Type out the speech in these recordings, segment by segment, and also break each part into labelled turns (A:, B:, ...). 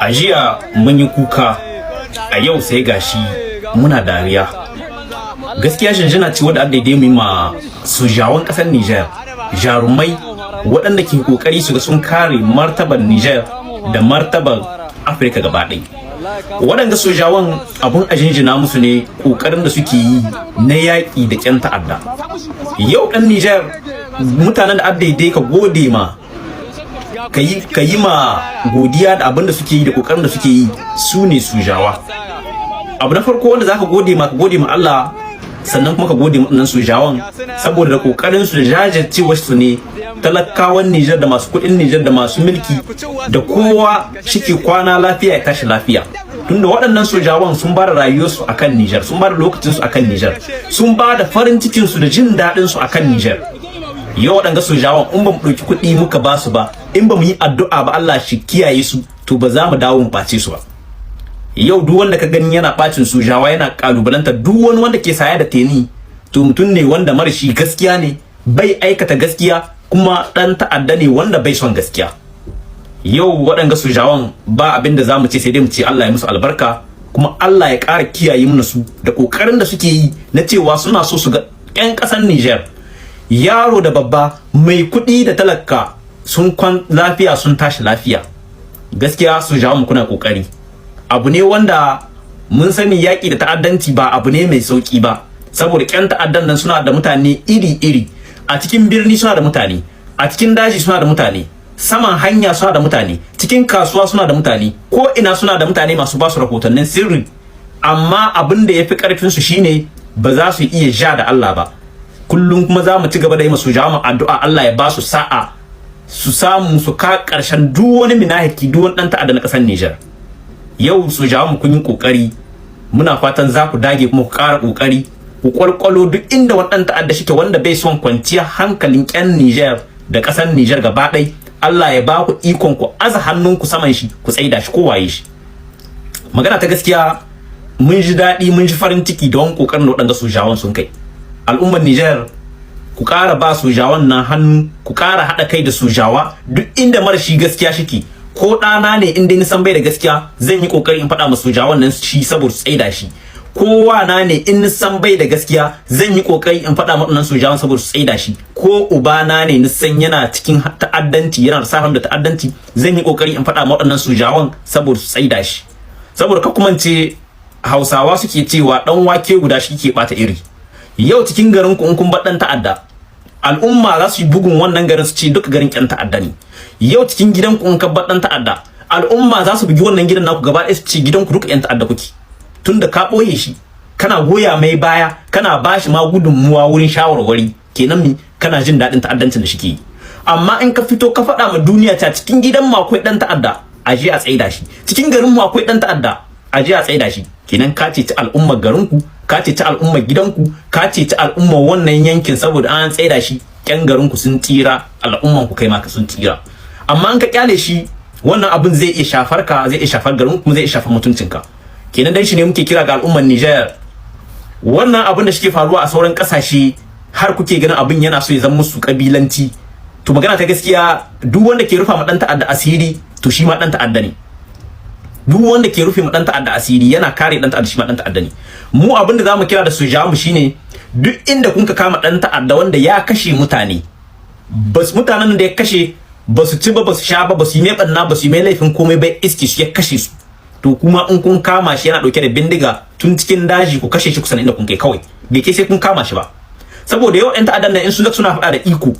A: A jiya mun yi kuka, a yau sai gashi muna dariya. Gaskiya shinjina ce wadda daidai mu ma sojawan ƙasar Niger, jarumai waɗanda ke kokari su ga sun kare martabar Niger da martabar Afirka gaba ɗaya. Waɗanda sojawan abun a jinjina musu ne kokarin da suke yi na yaƙi da ƴan ta'adda. Yau ɗan Niger mutanen da daidai ka gode ma, ka yi ma godiya da abin da suke yi da kokarin da suke yi su ne sojawa. Abu na farko wanda zaka gode ma, ka gode ma Allah, sannan kuma ka gode ma sojawan saboda da kokarin su da jajircewar su ne talakawan Niger da masu kuɗin Niger da masu mulki da kowa shike kwana lafiya ya tashi lafiya. Tunda waɗannan sojawan sun ba da rayuwarsu akan Niger, sun ba da lokacinsu akan Niger, sun ba da farin cikinsu da jin daɗinsu akan Niger. Yau waɗanga sojawan in ba mu ɗauki kuɗi muka ba su ba, in ba mu yi addu'a ba Allah shi kiyaye su, to ba za mu dawo mu ɓace su ba. Yau duk wanda ka gani yana ɓacin sojawa yana ƙalubalanta duk wani wanda ke saya da teni, to mutum ne wanda marashi gaskiya ne, bai aikata gaskiya, kuma ɗan ta'adda ne wanda bai son gaskiya. Yau waɗanga sojawan ba abin da za mu ce sai dai mu ce Allah ya musu albarka, kuma Allah ya ƙara kiyaye mana su da ƙoƙarin da suke yi na cewa suna so su ga 'yan ƙasar Niger, yaro da babba, mai kuɗi da talaka sun kwan lafiya sun tashi lafiya. Gaskiya sojawan kuna ƙoƙari. Abu ne wanda mun sani yaƙi da ta'addanci ba abu ne mai sauƙi ba, saboda ƴan ta'addan nan suna da mutane iri-iri. A cikin birni suna da mutane, a cikin daji suna da mutane, saman hanya suna da mutane, cikin kasuwa suna da mutane, ko ina suna da mutane masu ba su rahotannin sirri. Amma abin da yafi karfin su shine ba za su iya ja da Allah ba. Kullum kuma za mu ci gaba da yi masu jama'a addu'a Allah ya ba su sa'a, su samu su ka karshen duk wani minahiki, duk wani dan ta'adda na kasar Niger. Yau su jama'a kun yi kokari, muna fatan za ku dage kuma ku ƙara kokari, ku kwalkwalo duk inda wani dan ta'adda shike wanda bai son kwanciya hankalin ƴan Niger da kasar Niger gaba ɗaya. Allah ya ba ku ikon ku aza hannunku saman shi, ku tsaida shi ko waye shi. Magana ta gaskiya mun ji daɗi, mun ji farin ciki da wani kokarin da waɗanda sojawan sun kai. Al'ummar Niger ku ƙara ba sojawan nan hannu, ku ƙara haɗa kai da sojawa duk inda marashi gaskiya shike. Ko ɗana ne inda ni san bai da gaskiya, zan yi kokari in faɗa ma sojawan nan shi saboda tsaida shi. Kowa na ne in ni san bai da gaskiya, zan yi kokari in faɗa waɗannan sojawan saboda su tsaida shi. Ko ubana ne ni san yana cikin ta'addanci, yana da safam da ta'addanci, zan yi kokari in faɗa waɗannan sojawan saboda su tsaida shi. Saboda ka kuma ce Hausawa suke cewa dan wake guda shi ke bata iri. Yau cikin garin ku in kun bar dan ta'adda, al'umma za su yi bugun wannan garin su ce duka garin ƴan ta'adda ne. Yau cikin gidan ku in ka bar dan ta'adda, al'umma za su bugi wannan gidan naku gaba ɗaya su ce gidan ku duka ƴan ta'adda kuke. Tunda ka ɓoye shi, kana goya mai baya, kana bashi ma gudunmuwa wurin shawarwari, kenan mi kana jin daɗin ta'addancin da shike yi. Amma in ka fito ka faɗa ma duniya ta cikin gidan mu akwai ɗan ta'adda, a je a tsaida shi, cikin garin mu akwai ɗan ta'adda, a je a tsaida shi, kenan ka ce ta al'ummar garin ku, ka ce ta al'ummar gidanku, ka ce ta al'ummar wannan yankin, saboda an tsaida shi ƴan garin ku sun tsira, al'umman ku kai ma ka sun tsira. Amma in ka kyale shi, wannan abin zai iya shafar ka, zai iya shafar garin ku, zai iya shafar mutuncinka. Kenan dan shi ne muke kira ga al'ummar Niger, wannan abin da shike faruwa a sauran kasashe har kuke ganin abin yana so ya zama musu kabilanci, to magana ta gaskiya duk wanda ke rufa ma dan ta'adda asiri, to shi ma dan ta'adda ne. Duk wanda ke rufe ma dan ta'adda asiri yana kare dan ta'adda, shi ma dan ta'adda ne. Mu abin da zamu kira da sojawa mu shine duk inda kun ka kama dan ta'adda wanda ya kashe mutane, bas mutanen da ya kashe basu ci ba, basu sha ba, basu yi mai banna, basu yi mai laifin komai ba, iske su ya kashe su, to kuma in kun kama shi yana dauke da bindiga tun cikin daji, ku kashe shi kusan inda kun kai kawai, bai kai sai kun kama shi ba. Saboda yau ɗan ta'addan nan in su suna faɗa da iko,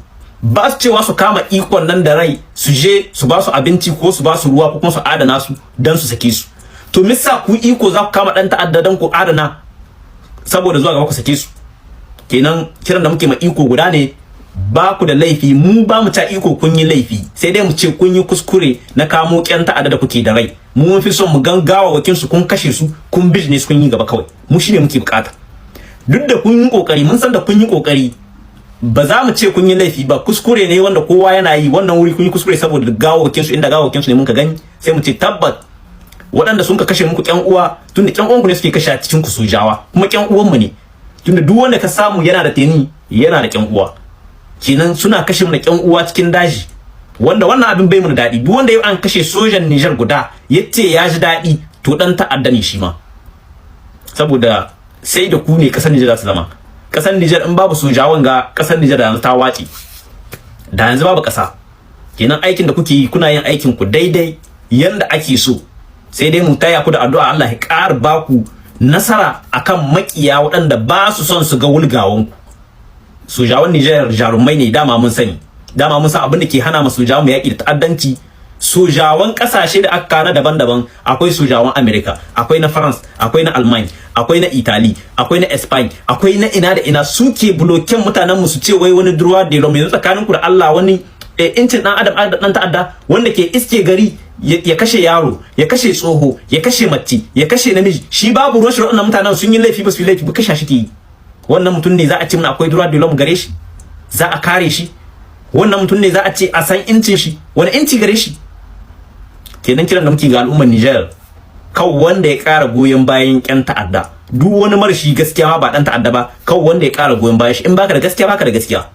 A: ba su cewa su kama ikon nan da rai, su je su ba su abinci ko su ba su ruwa ko kuma su adana su dan su sake su. To misa ku iko za ku kama ɗan ta'adda dan ku adana saboda zuwa gaba ku sake su? Kenan kiran da muke ma iko guda ne, ba ku da laifi, mu ba mu ta iko kun yi laifi, sai dai mu ce kun yi kuskure na kamo ƴan ta'adda da kuke da rai. Mu mun fi son mu gangawa wakin su, kun kashe su, kun business kun yi gaba kawai, mu shine muke bukata. Duk da kun yi kokari, mun san da kun yi kokari, ba za mu ce kun yi laifi ba, kuskure ne wanda kowa yana yi, wannan wuri kun yi kuskure saboda gawawakin su, inda gawawakin su ne mun ka gani, sai mu ce tabbat waɗanda sun ka kashe muku ƴan uwa, tunda ƴan uwanku ne suke kashe a cikin ku sojawa, kuma ƴan uwan mu ne, tunda duk wanda ka samu yana da teni yana da ƴan uwa, kenan suna kashe mu da ƴan uwa cikin daji, wanda wannan abin bai mun daɗi. Duk wanda yau an kashe sojan Niger guda yace ya ji daɗi to dan ta'adda ne shi ma, saboda sai da ku ne kasar Niger za su zama. Kasar Niger in babu sojawan ga kasar Niger da yanzu ta wace, da yanzu babu kasa. Kenan aikin da kuke yi kuna yin aikin ku daidai yanda ake so, sai dai mu taya ku da addu'a Allah ya ƙara ba ku nasara akan makiya waɗanda ba su son su ga wulgawan ku. Sojawan Niger jarumai ne, dama mun sani, dama mun san abin da ke hana mu sojawan mu yaƙi da ta'addanci. Sojawan kasashe da aka kana daban-daban, akwai sojawan America, akwai na France, akwai na Alman, akwai na Italy, akwai na Spain, akwai na ina da ina, suke bloken mutanen mu su ce wai wani droit de l'homme. Yanzu tsakanin ku da Allah wani incin dan adam dan ta'adda wanda ke iske gari ya kashe yaro, ya kashe tsoho, ya kashe mace, ya kashe namiji, shi babu ruwan shi. Waɗannan mutanen sun yi laifi ba su yi laifi ba, kashe shi ke yi. Wannan mutum ne za a ce mun akwai droit de l'homme gare shi, za a kare shi. Wannan mutum ne za a ce a san incin shi, wani inci gare shi. Kenan kiran da muke ga al'ummar Niger, kawai wanda ya ƙara goyon bayan ƴan ta'adda, duk wani marashi gaskiya ma ba dan ta'adda ba, kawai wanda ya ƙara goyon bayan shi. In baka da gaskiya baka da gaskiya,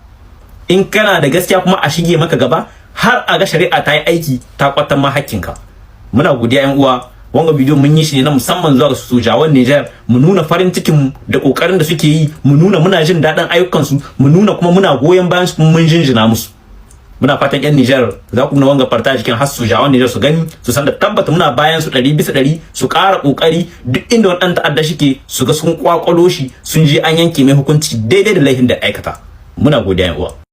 A: in kana da gaskiya kuma a shige maka gaba har a ga shari'a ta yi aiki ta kwatan ma hakkinka. Muna godiya ƴan uwa, wanga bidiyo mun yi shi ne na musamman zuwa ga sojawan Niger, mu nuna farin cikin mu da kokarin da suke yi, mu nuna muna jin daɗin ayyukan su, mu nuna kuma muna goyon bayan su, kuma mun jinjina musu. Muna fatan ƴan Niger za ku na wanga farta cikin har sojawan Niger su gani, su san da tabbata muna bayan su 100%, su ƙara kokari duk inda wani ɗan ta'adda shike su ga sun kwakwalo shi, sun je an yanke mai hukunci daidai da laifin da aikata. Muna godiya ƴan uwa.